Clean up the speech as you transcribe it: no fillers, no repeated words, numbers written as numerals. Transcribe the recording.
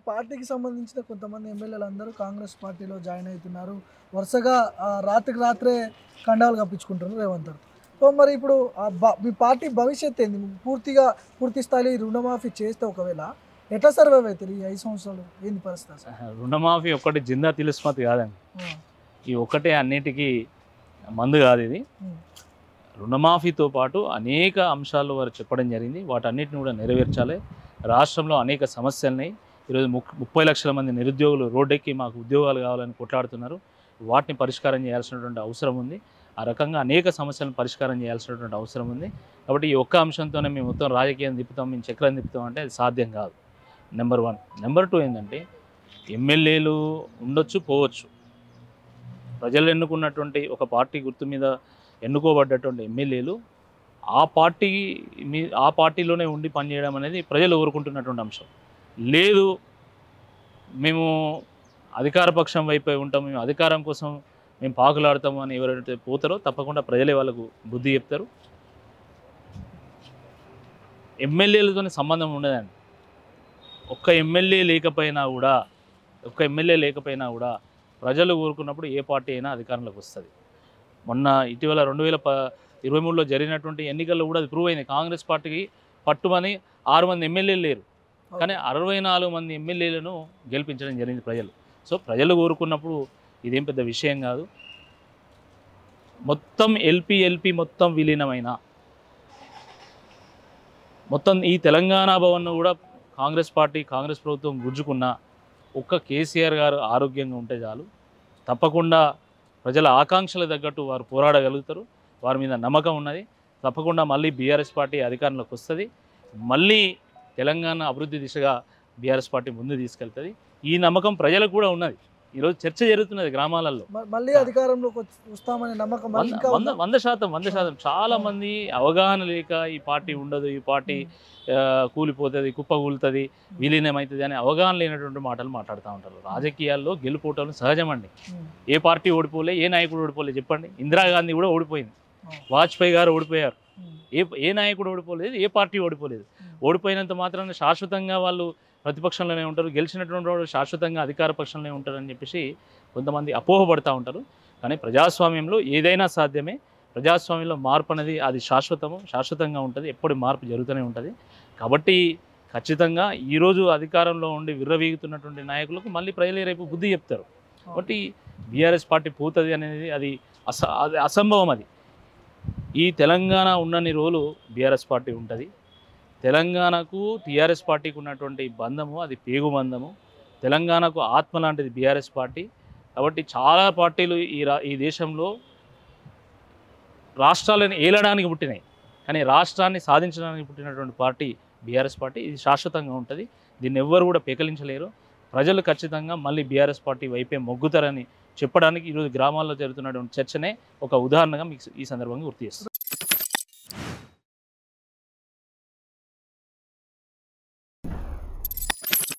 పార్టీకి సంబంధించిన కొంతమంది ఎమ్మెల్యేలు అందరూ కాంగ్రెస్ పార్టీలో జాయిన్ అవుతున్నారు. వరుసగా రాత్రికి రాత్రే కండాలు కప్పించుకుంటున్నారు రేవంత్ రెడ్డి. సో మరి ఇప్పుడు మీ పార్టీ భవిష్యత్తు ఏంది? పూర్తి స్థాయి రుణమాఫీ చేస్తే ఒకవేళ ఎట్లా సర్వైవ్ అవుతారు ఈ 5 సంవత్సరాలు? ఏంది పరిస్థితి అసలు? రుణమాఫీ ఒక్కటి జిందా తిలిస్మతి కాదండి. ఈ ఒక్కటే అన్నిటికీ మందు కాదు ఇది. రుణమాఫీతో పాటు అనేక అంశాలు వారు చెప్పడం జరిగింది. వాటన్నిటిని కూడా నెరవేర్చాలి. రాష్ట్రంలో అనేక సమస్యలున్నాయి. ఈరోజు 30 లక్షల మంది నిరుద్యోగులు రోడ్డెక్కి మాకు ఉద్యోగాలు కావాలని కొట్లాడుతున్నారు. వాటిని పరిష్కారం చేయాల్సినటువంటి అవసరం ఉంది. ఆ రకంగా అనేక సమస్యలను పరిష్కారం చేయాల్సినటువంటి అవసరం ఉంది. కాబట్టి ఈ ఒక్క అంశంతోనే మేము మొత్తం రాజకీయం తిప్పుతాం, మేము చక్రం తిప్పుతాం అంటే అది సాధ్యం కాదు. నెంబర్ 1. నెంబర్ 2 ఏంటంటే ఎమ్మెల్యేలు ఉండొచ్చు, పోవచ్చు. ప్రజలు ఎన్నుకున్నటువంటి ఒక పార్టీ గుర్తు మీద ఎన్నుకోబడ్డటువంటి ఎమ్మెల్యేలు ఆ పార్టీలోనే ఉండి పనిచేయడం అనేది ప్రజలు కోరుకుంటున్నటువంటి అంశం. లేదు మేము అధికార పక్షం వైపే ఉంటాం, మేము అధికారం కోసం మేము పాకులాడతాము అని ఎవరైతే పోతారో తప్పకుండా ప్రజలే వాళ్ళకు బుద్ధి చెప్తారు. ఎమ్మెల్యేలతోనే సంబంధం ఉండదండి. ఒక్క ఎమ్మెల్యే లేకపోయినా కూడా ప్రజలు కోరుకున్నప్పుడు ఏ పార్టీ అయినా అధికారంలోకి వస్తుంది. మొన్న ఇటీవల 2023లో జరిగినటువంటి ఎన్నికల్లో కూడా అది ప్రూవ్ అయింది. కాంగ్రెస్ పార్టీకి పట్టుమని 6 మంది ఎమ్మెల్యేలు లేరు, కానీ 64 మంది ఎమ్మెల్యేలను గెలిపించడం జరిగింది ప్రజలు. సో ప్రజలు కోరుకున్నప్పుడు ఇదేం పెద్ద విషయం కాదు. మొత్తం ఎల్పీ మొత్తం విలీనమైన మొత్తం ఈ తెలంగాణ భవన్ను కూడా కాంగ్రెస్ ప్రభుత్వం గుంజుకున్న ఒక్క కేసీఆర్ గారు ఆరోగ్యంగా ఉంటే చాలు. తప్పకుండా ప్రజల ఆకాంక్షలు తగ్గట్టు వారు పోరాడగలుగుతారు. వారి మీద నమ్మకం ఉన్నది. తప్పకుండా మళ్ళీ బీఆర్ఎస్ పార్టీ అధికారంలోకి వస్తుంది. మళ్ళీ తెలంగాణ అభివృద్ధి దిశగా బీఆర్ఎస్ పార్టీ ముందు తీసుకెళ్తుంది. ఈ నమ్మకం ప్రజలకు కూడా ఉన్నది. ఈరోజు చర్చ జరుగుతున్నది గ్రామాలలో. మళ్ళీ అధికారంలోకి వస్తామనే నమ్మకం 100%. చాలా మంది అవగాహన లేక ఈ పార్టీ ఉండదు, ఈ పార్టీ కూలిపోతుంది, కుప్పకూలుతుంది, విలీనమవుతుంది అని అవగాహన లేనటువంటి మాటలు మాట్లాడుతూ ఉంటారు. రాజకీయాల్లో గెలుపోవటం సహజమండి. ఏ పార్టీ ఓడిపోలే, ఏ నాయకుడు ఓడిపోలే చెప్పండి. ఇందిరాగాంధీ కూడా ఓడిపోయింది, వాజ్పేయి గారు ఓడిపోయారు. ఏ నాయకుడు ఓడిపోలేదు, ఏ పార్టీ ఓడిపోలేదు. ఓడిపోయినంత మాత్రాన శాశ్వతంగా వాళ్ళు ప్రతిపక్షంలోనే ఉంటారు, గెలిచినటువంటి వాళ్ళు శాశ్వతంగా అధికార పక్షంలోనే ఉంటారని చెప్పేసి కొంతమంది అపోహపడుతూ ఉంటారు. కానీ ప్రజాస్వామ్యంలో ఏదైనా సాధ్యమే. ప్రజాస్వామ్యంలో మార్పు అనేది అది శాశ్వతంగా ఉంటుంది. ఎప్పుడు మార్పు జరుగుతూనే ఉంటుంది. కాబట్టి ఖచ్చితంగా ఈరోజు అధికారంలో ఉండి విర్రవీగుతున్నటువంటి నాయకులకు మళ్ళీ ప్రజలే రేపు బుద్ధి చెప్తారు. కాబట్టి బీఆర్ఎస్ పార్టీ పోతుంది అనేది అది అసంభవం. అది ఈ తెలంగాణ ఉన్నన్ని రోజులు బీఆర్ఎస్ పార్టీ ఉంటుంది. తెలంగాణకు టీఆర్ఎస్ పార్టీకి ఉన్నటువంటి బంధము అది పేగు బంధము. తెలంగాణకు ఆత్మ లాంటిది బీఆర్ఎస్ పార్టీ. కాబట్టి చాలా పార్టీలు ఈ దేశంలో రాష్ట్రాలను ఏలడానికి పుట్టినాయి, కానీ రాష్ట్రాన్ని సాధించడానికి పుట్టినటువంటి పార్టీ బీఆర్ఎస్ పార్టీ. ఇది శాశ్వతంగా ఉంటుంది. దీన్ని ఎవ్వరు కూడా పెకలించలేరు. ప్రజలు ఖచ్చితంగా మళ్ళీ బీఆర్ఎస్ పార్టీ వైపే మొగ్గుతారని చెప్పడానికి ఈరోజు గ్రామాల్లో జరుగుతున్నటువంటి చర్చనే ఒక ఉదాహరణగా మీకు ఈ సందర్భంగా గుర్తు చేస్తుంది.